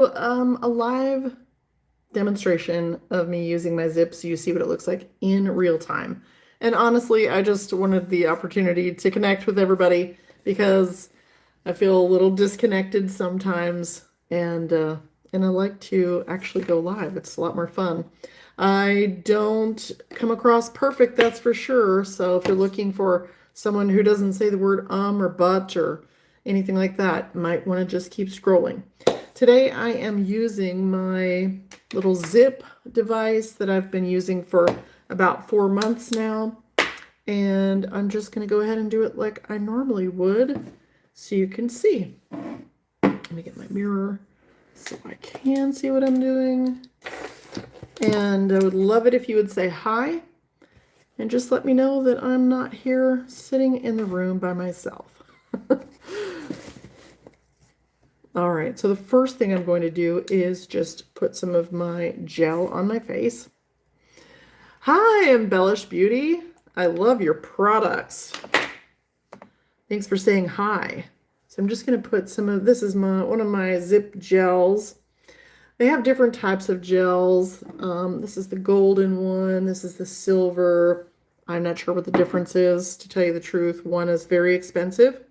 A live demonstration of me using my Zip so you see what it looks like in real time. And honestly, I just wanted the opportunity to connect with everybody because I feel a little disconnected sometimes and I like to actually go live. It's a lot more fun. I don't come across perfect, that's for sure. So if you're looking for someone who doesn't say the word or but or anything like that, might want to just keep scrolling. Today I am using my little Zip device that I've been using for about 4 months now. And I'm just going to go ahead and do it like I normally would so you can see. Let me get my mirror so I can see what I'm doing. And I would love it if you would say hi and just let me know that I'm not here sitting in the room by myself. All right, so the first thing I'm going to do is just put some of my gel on my face. Hi, Embellish Beauty. I love your products. Thanks for saying hi. So I'm just going to put some of, this is one of my Zip gels. They have different types of gels. This is the golden one. This is the silver. I'm not sure what the difference is, to tell you the truth. One is very expensive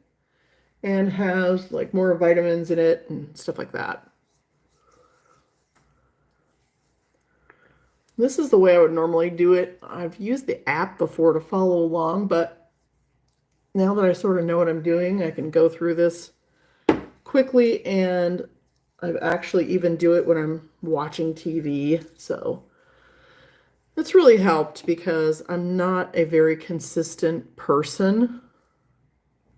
and has like more vitamins in it and stuff like that. This is the way I would normally do it. I've used the app before to follow along, but now that I sort of know what I'm doing, I can go through this quickly, and I've actually even do it when I'm watching TV. So it's really helped because I'm not a very consistent person.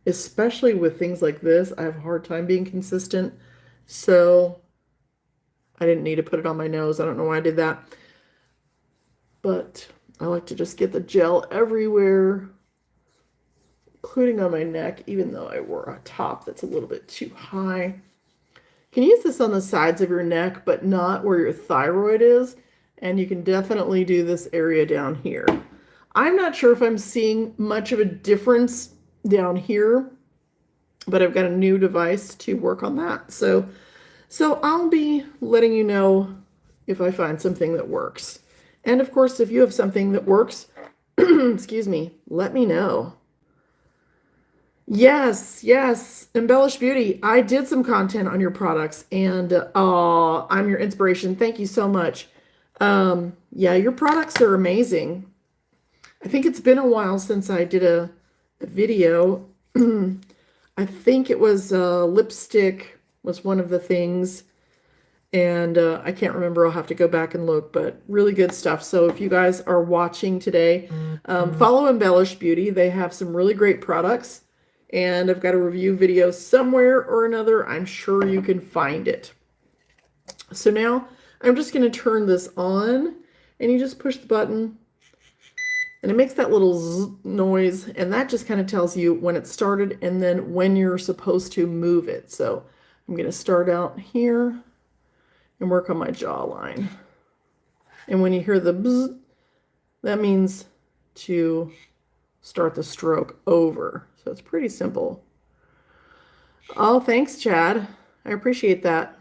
Especially with things like this, I have a hard time being consistent. So I didn't need to put it on my nose. I don't know why I did that. But I like to just get the gel everywhere, including on my neck, even though I wore a top that's a little bit too high. You can use this on the sides of your neck, but not where your thyroid is. And you can definitely do this area down here. I'm not sure if I'm seeing much of a difference down here, but I've got a new device to work on that. So I'll be letting you know if I find something that works. And of course, if you have something that works, excuse me, let me know. Yes, yes, Embellish Beauty. I did some content on your products, and I'm your inspiration. Thank you so much. Yeah, your products are amazing. I think it's been a while since I did a video. I think it was lipstick was one of the things, and I can't remember. I'll have to go back and look, but really good stuff. So if you guys are watching today, follow Embellish Beauty. They have some really great products, and I've got a review video somewhere or another. I'm sure you can find it. So now I'm just going to turn this on, and you just push the button. And it makes that little zzz noise, and that just kind of tells you when it started and then when you're supposed to move it. So I'm going to start out here and work on my jawline. And when you hear the bzz, that means to start the stroke over. So it's pretty simple. Oh, thanks, Chad. I appreciate that.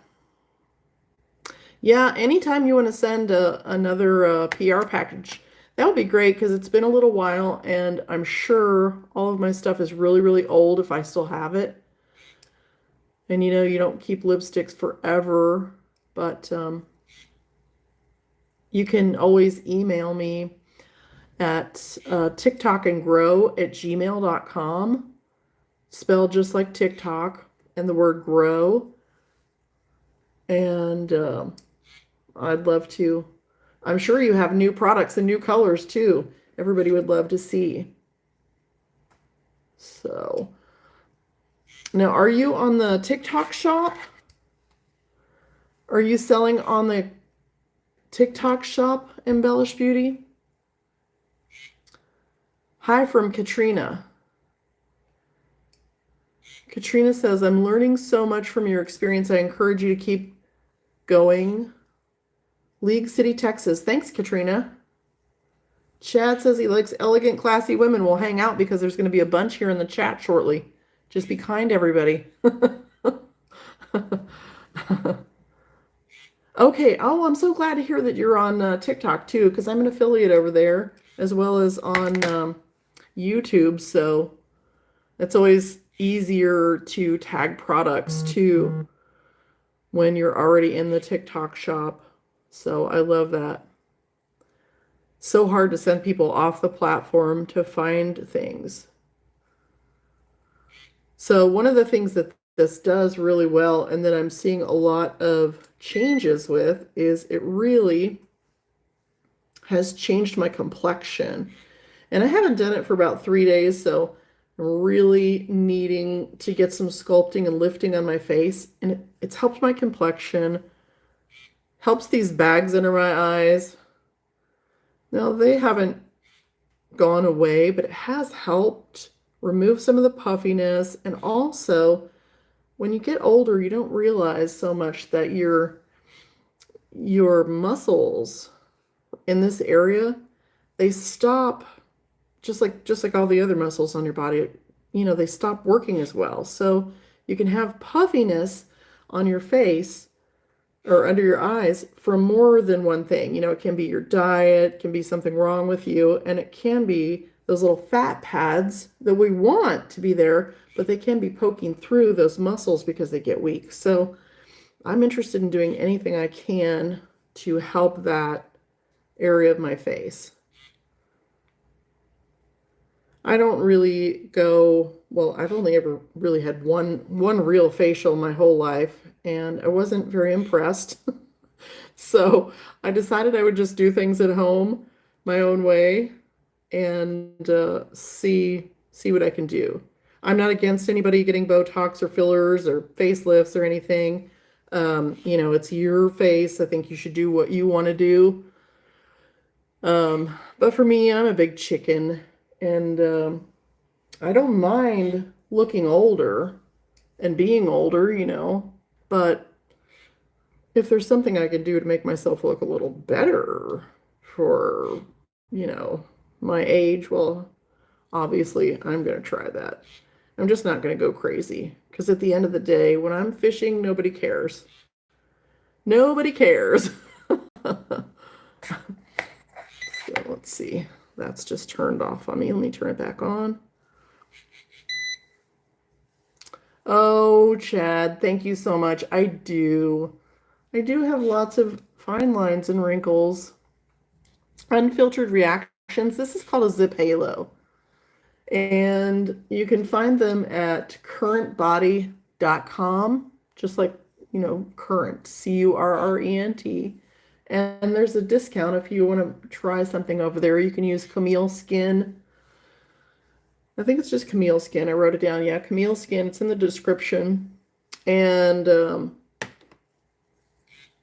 Yeah, anytime you want to send another PR package, that would be great because it's been a little while and I'm sure all of my stuff is really, really old if I still have it. And you know, you don't keep lipsticks forever, but you can always email me at tiktokandgrow@gmail.com, spelled just like TikTok and the word grow. And I'd love to. I'm sure you have new products and new colors too. Everybody would love to see. So now, are you on the TikTok shop? Are you selling on the TikTok shop, Embellish Beauty? Hi from Katrina. Katrina says, I'm learning so much from your experience. I encourage you to keep going. League City, Texas. Thanks, Katrina. Chad says he likes elegant, classy women. We'll hang out because there's going to be a bunch here in the chat shortly. Just be kind, everybody. Okay. Oh, I'm so glad to hear that you're on TikTok too, because I'm an affiliate over there as well as on YouTube. So it's always easier to tag products too when you're already in the TikTok shop. So I love that. So hard to send people off the platform to find things. So one of the things that this does really well and that I'm seeing a lot of changes with is it really has changed my complexion. And I haven't done it for about 3 days, so I'm really needing to get some sculpting and lifting on my face. And it's helped my complexion, helps these bags under my eyes. Now, they haven't gone away, but it has helped remove some of the puffiness. And also, when you get older, you don't realize so much that your muscles in this area, they stop just like all the other muscles on your body, they stop working as well. So you can have puffiness on your face or under your eyes from more than one thing. It can be your diet, it can be something wrong with you, and it can be those little fat pads that we want to be there, but they can be poking through those muscles because they get weak. So I'm interested in doing anything I can to help that area of my face. I don't really go, well, I've only ever really had one real facial my whole life, and I wasn't very impressed. So I decided I would just do things at home my own way and see what I can do. I'm not against anybody getting Botox or fillers or facelifts or anything. It's your face. I think you should do what you want to do. But for me, I'm a big chicken, and I don't mind looking older and being older, but if there's something I can do to make myself look a little better for, you know, my age, well, obviously I'm going to try that. I'm just not going to go crazy because at the end of the day, when I'm fishing, nobody cares. Nobody cares. So let's see. That's just turned off on me. Let me turn it back on. Oh, Chad, thank you so much. I do. I do have lots of fine lines and wrinkles. Unfiltered reactions. This is called a Ziip Halo. And you can find them at currentbody.com, just like, current, Current. And there's a discount if you want to try something over there. You can use Camille Skin. I think it's just Camille Skin. I wrote it down. Yeah, Camille Skin. It's in the description. And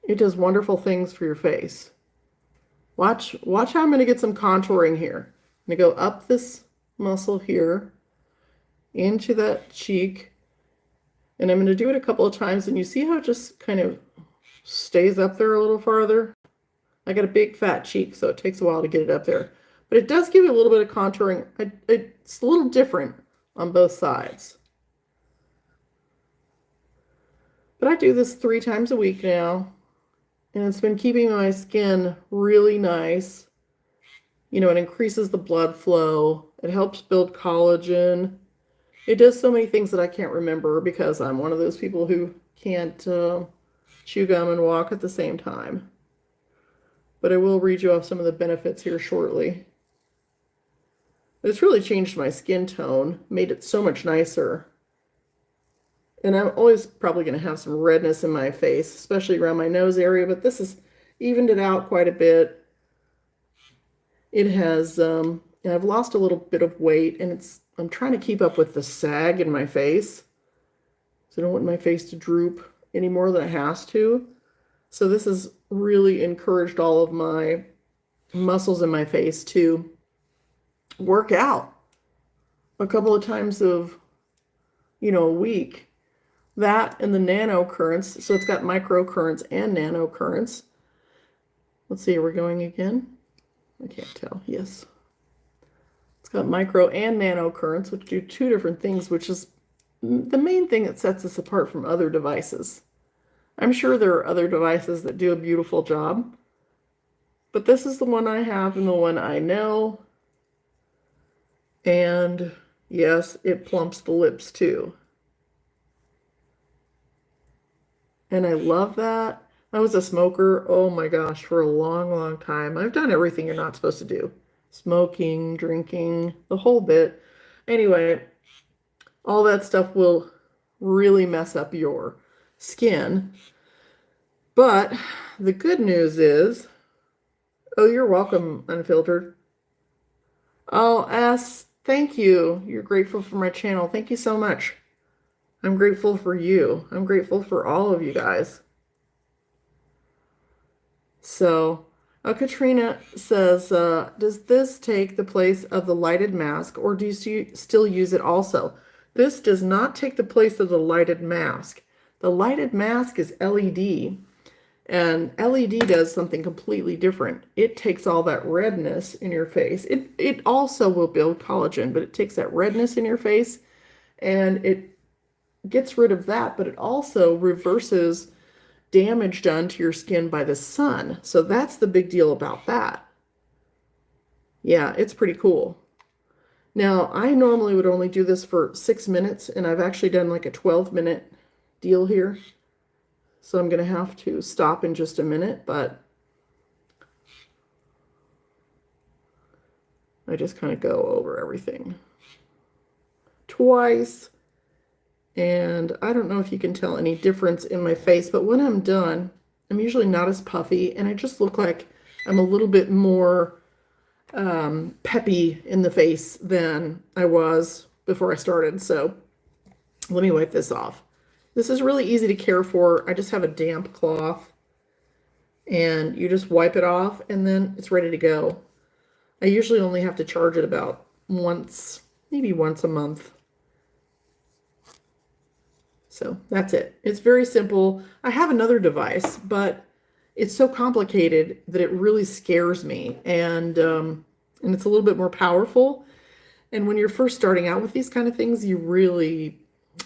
it does wonderful things for your face. Watch how I'm going to get some contouring here. I'm going to go up this muscle here into that cheek. And I'm going to do it a couple of times. And you see how it just kind of stays up there a little farther? I got a big fat cheek, so it takes a while to get it up there. But it does give you a little bit of contouring. It's a little different on both sides. But I do this 3 times a week now. And it's been keeping my skin really nice. It increases the blood flow. It helps build collagen. It does so many things that I can't remember because I'm one of those people who can't chew gum and walk at the same time. But I will read you off some of the benefits here shortly. But it's really changed my skin tone, made it so much nicer. And I'm always probably going to have some redness in my face, especially around my nose area, but this has evened it out quite a bit. It has, I've lost a little bit of weight, and I'm trying to keep up with the sag in my face. So I don't want my face to droop any more than it has to. So this has really encouraged all of my muscles in my face to work out a couple of times a week. That and the nanocurrents. So it's got microcurrents and nanocurrents. Let's see, are we going again? I can't tell. Yes. It's got micro and nanocurrents, which do 2 different things, which is the main thing that sets us apart from other devices. I'm sure there are other devices that do a beautiful job, but this is the one I have and the one I know. And yes, it plumps the lips too. And I love that. I was a smoker, oh my gosh, for a long, long time. I've done everything you're not supposed to do. Smoking, drinking, the whole bit. Anyway, all that stuff will really mess up your skin. But the good news is, oh, you're welcome, Unfiltered. Oh, S, thank you. You're grateful for my channel. Thank you so much. I'm grateful for you. I'm grateful for all of you guys. So, Katrina says, does this take the place of the lighted mask, or do you still use it also? This does not take the place of the lighted mask. The lighted mask is LED, and LED does something completely different. It takes all that redness in your face. It also will build collagen, but it takes that redness in your face, and it gets rid of that, but it also reverses damage done to your skin by the sun. So that's the big deal about that. Yeah, it's pretty cool. Now, I normally would only do this for 6 minutes, and I've actually done like a 12-minute deal here. So I'm going to have to stop in just a minute, but I just kind of go over everything twice. And I don't know if you can tell any difference in my face, but when I'm done, I'm usually not as puffy, and I just look like I'm a little bit more peppy in the face than I was before I started. So let me wipe this off. This is really easy to care for. I just have a damp cloth, and you just wipe it off, and then it's ready to go. I usually only have to charge it about once, maybe once a month. So that's it. It's very simple. I have another device, but it's so complicated that it really scares me. And it's a little bit more powerful. And when you're first starting out with these kind of things, you really,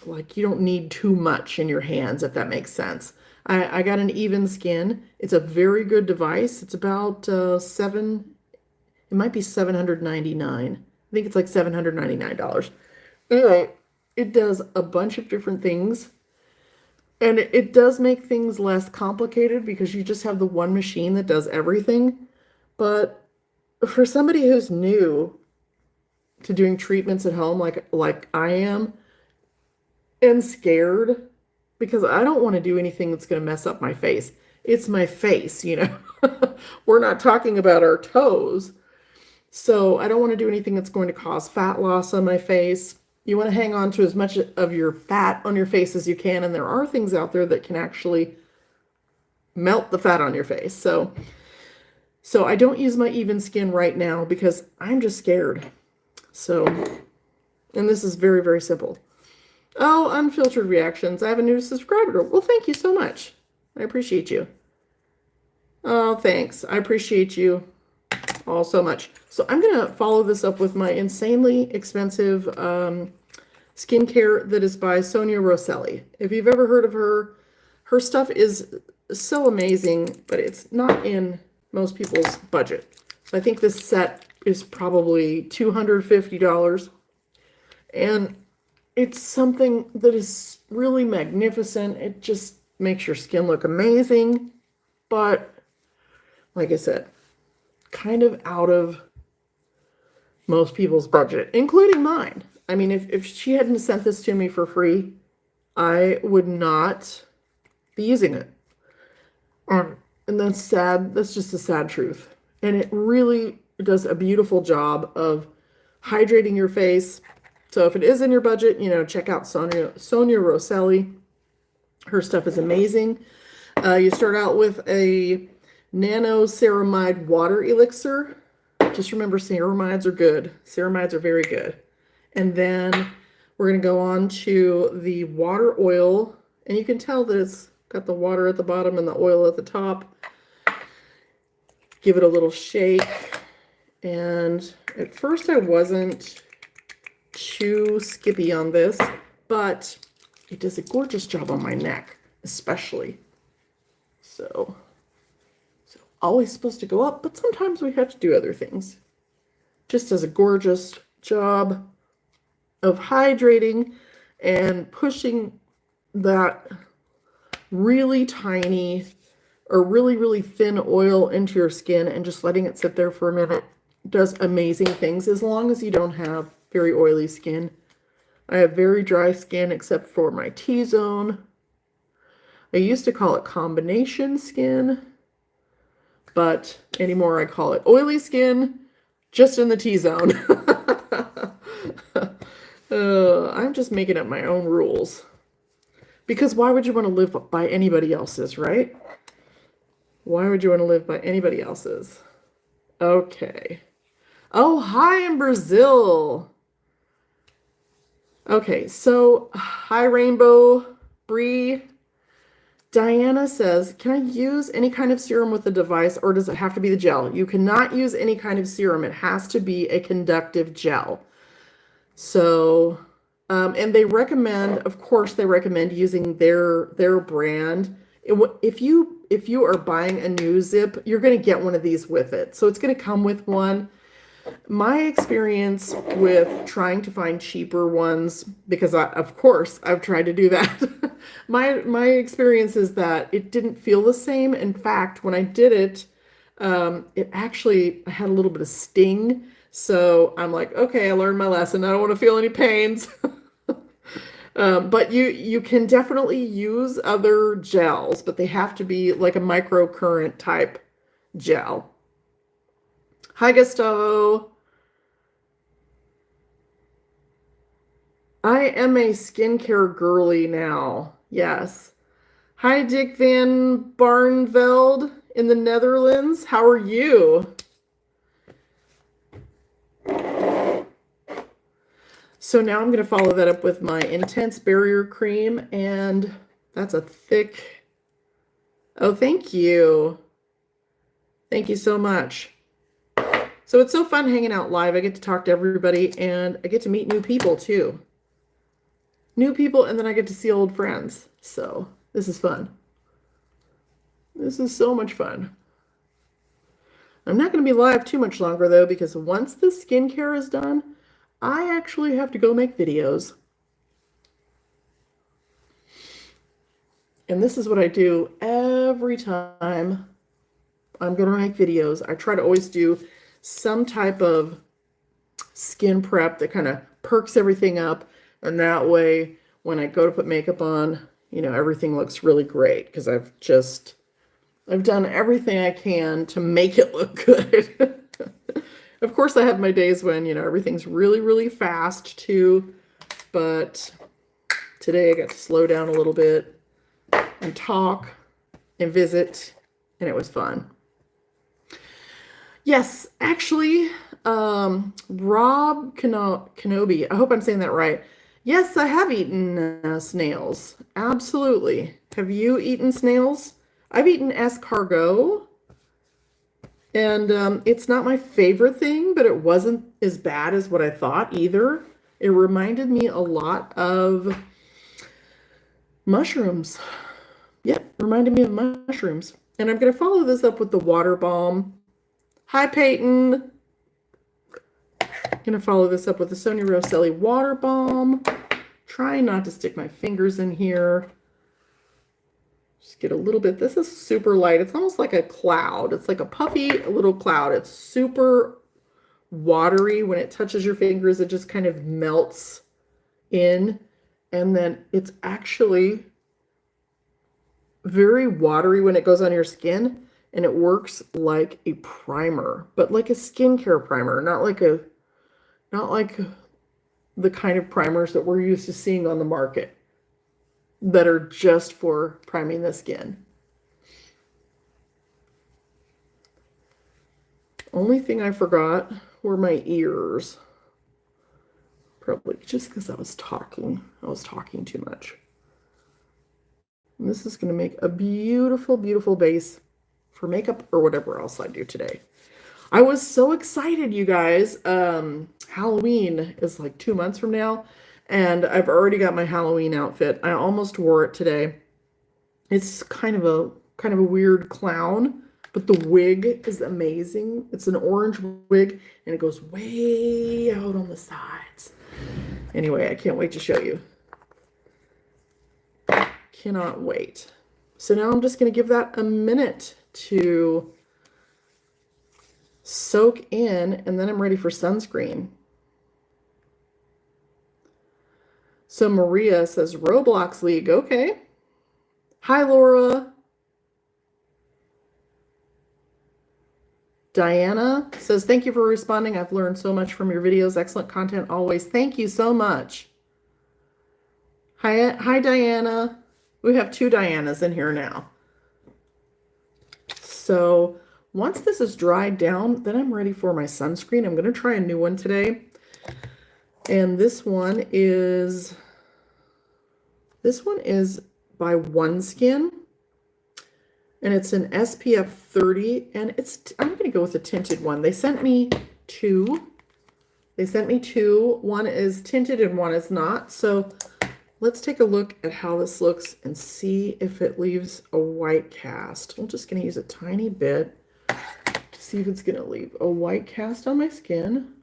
like, you don't need too much in your hands, if that makes sense. I got an Even Skin. It's a very good device. It's about it might be $799. I think it's like $799. Anyway, it does a bunch of different things, and it does make things less complicated because you just have the one machine that does everything. But for somebody who's new to doing treatments at home, like I am, and scared, because I don't want to do anything that's going to mess up my face. It's my face, you know. We're not talking about our toes. So I don't want to do anything that's going to cause fat loss on my face. You want to hang on to as much of your fat on your face as you can, and there are things out there that can actually melt the fat on your face. So I don't use my Even Skin right now because I'm just scared. So, and this is very, very simple. Oh, Unfiltered Reactions. I have a new subscriber. Well, thank you so much. I appreciate you. Oh, thanks. I appreciate you all so much. So I'm going to follow this up with my insanely expensive skincare that is by Sonia Rosselli. If you've ever heard of her, her stuff is so amazing, but it's not in most people's budget. So I think this set is probably $250. And it's something that is really magnificent. It just makes your skin look amazing. But like I said, kind of out of most people's budget, including mine. I mean, if she hadn't sent this to me for free, I would not be using it. And that's sad. That's just a sad truth. And it really does a beautiful job of hydrating your face. So if it is in your budget, you know, check out Sonia Rosselli. Her stuff is amazing. You start out with a nano ceramide water elixir. Just remember, ceramides are good. Ceramides are very good. And then we're going to go on to the water oil. And you can tell that it's got the water at the bottom and the oil at the top. Give it a little shake. And at first I wasn't too skippy on this, but it does a gorgeous job on my neck, especially. So always supposed to go up, but sometimes we have to do other things. Just does a gorgeous job of hydrating and pushing that really tiny or really, really thin oil into your skin and just letting it sit there for a minute does amazing things as long as you don't have very oily skin. I have very dry skin except for my T-zone. I used to call it combination skin, but anymore I call it oily skin, just in the T-zone. I'm just making up my own rules. Because why would you want to live by anybody else's, right? Why would you want to live by anybody else's? Okay. Oh, hi in Brazil. Okay, so hi Rainbow, Bree. Diana says, can I use any kind of serum with the device or does it have to be the gel? You cannot use any kind of serum. It has to be a conductive gel. So, and they recommend, of course, they recommend using their brand. If you are buying a new Ziip, you're going to get one of these with it. So it's going to come with one. My experience with trying to find cheaper ones, because of course I've tried to do that. my experience is that it didn't feel the same. In fact, when I did it, it actually had a little bit of sting. So I'm like, okay, I learned my lesson. I don't want to feel any pains. But you can definitely use other gels, but they have to be like a microcurrent type gel. Hi, Gustavo. I am a skincare girly now. Yes. Hi, Dick Van Barnveld in the Netherlands. How are you? So now I'm going to follow that up with my Intense Barrier Cream, and that's a thick... Oh, thank you. Thank you so much. So it's so fun hanging out live. I get to talk to everybody, and I get to meet new people, too. New people, and then I get to see old friends. So this is fun. This is so much fun. I'm not going to be live too much longer, though, because once the skincare is done, I actually have to go make videos. And this is what I do every time I'm going to make videos. I try to always do some type of skin prep that kind of perks everything up. And that way, when I go to put makeup on, you know, everything looks really great because I've done everything I can to make it look good. Of course, I have my days when, you know, everything's really, really fast too. But today I got to slow down a little bit and talk and visit, and it was fun. Yes, actually, Rob Kenobi, I hope I'm saying that right. Yes, I have eaten snails. Absolutely. Have you eaten snails? I've eaten escargot. And it's not my favorite thing, but it wasn't as bad as what I thought either. It reminded me a lot of mushrooms. Yep, reminded me of mushrooms. And I'm going to follow this up with the water balm. Hi, Peyton. I'm going to follow this up with the Sonia Rosselli water balm. Trying not to stick my fingers in here. Just get a little bit. This is super light. It's almost like a cloud. It's like a puffy little cloud. It's super watery. When it touches your fingers, it just kind of melts in. And then it's actually very watery when it goes on your skin. And it works like a primer, but like a skincare primer, not like the kind of primers that we're used to seeing on the market that are just for priming the skin. Only thing I forgot were my ears. Probably just because I was talking too much. And this is going to make a beautiful, beautiful base for makeup or whatever else I do today. I was so excited, you guys. Halloween is like 2 months from now. And I've already got my Halloween outfit. I almost wore it today. It's kind of a kind of a weird clown, but the wig is amazing. It's an orange wig, and it goes way out on the sides. Anyway, I can't wait to show you. Cannot wait. So now I'm just going to give that a minute to soak in, and then I'm ready for sunscreen. So Maria says, Roblox League. Okay. Hi, Laura. Diana says, thank you for responding. I've learned so much from your videos. Excellent content always. Thank you so much. Hi, Diana. We have 2 Dianas in here now. So once this is dried down, then I'm ready for my sunscreen. I'm going to try a new one today. And this one is by OneSkin. And it's an SPF 30. And I'm going to go with a tinted one. They sent me 2. One is tinted and one is not. So let's take a look at how this looks and see if it leaves a white cast. I'm just going to use a tiny bit to see if it's going to leave a white cast on my skin.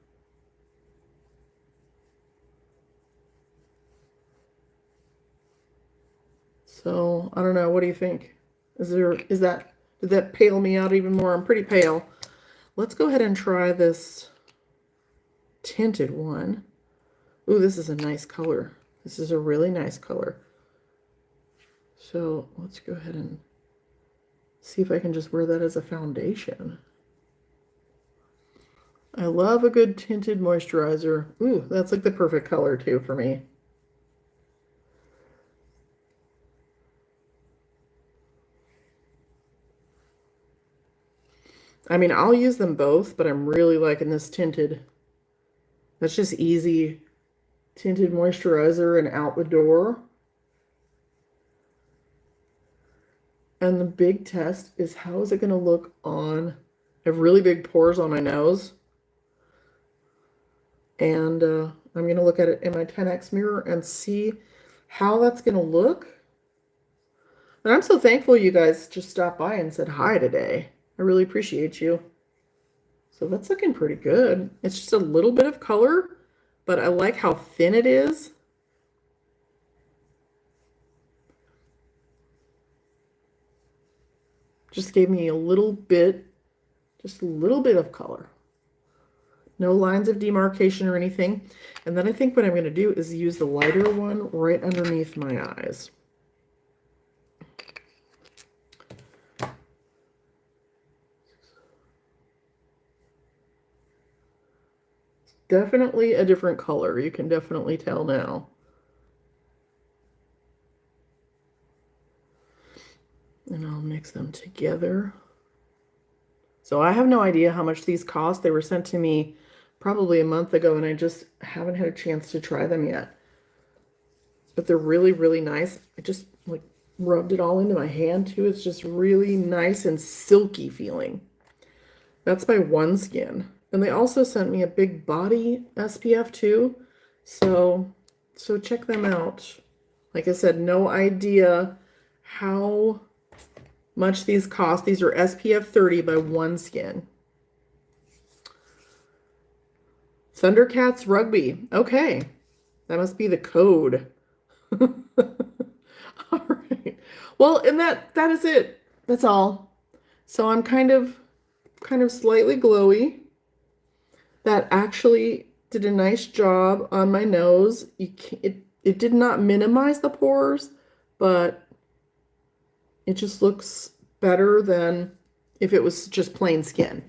So, I don't know. What do you think? Did that pale me out even more? I'm pretty pale. Let's go ahead and try this tinted one. Ooh, this is a nice color. This is a really nice color. So let's go ahead and see if I can just wear that as a foundation. I love a good tinted moisturizer. Ooh, that's like the perfect color too for me. I mean, I'll use them both, but I'm really liking this tinted. That's just easy. Tinted moisturizer and out the door. And the big test is, how is it going to look on? I have really big pores on my nose. And I'm going to look at it in my 10x mirror and see how that's going to look. And I'm so thankful you guys just stopped by and said hi today. I really appreciate you. So that's looking pretty good. It's just a little bit of color, but I like how thin it is. Just gave me just a little bit of color. No lines of demarcation or anything. And then I think what I'm going to do is use the lighter one right underneath my eyes. Definitely a different color. You can definitely tell now. And I'll mix them together. So I have no idea how much these cost. They were sent to me probably a month ago, and I just haven't had a chance to try them yet. But they're really, really nice. I just like rubbed it all into my hand too. It's just really nice and silky feeling. That's by OneSkin. And they also sent me a big body SPF too. So check them out. Like I said, no idea how much these cost. These are SPF 30 by OneSkin. Thundercats Rugby. Okay. That must be the code. All right. Well, and that is it. That's all. So I'm kind of slightly glowy. That actually did a nice job on my nose. It did not minimize the pores, but it just looks better than if it was just plain skin,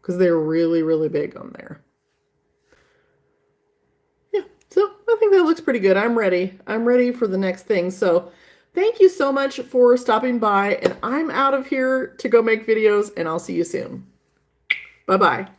because they're really, really big on there. Yeah, so I think that looks pretty good. I'm ready. I'm ready for the next thing. So thank you so much for stopping by, and I'm out of here to go make videos, and I'll see you soon. Bye-bye.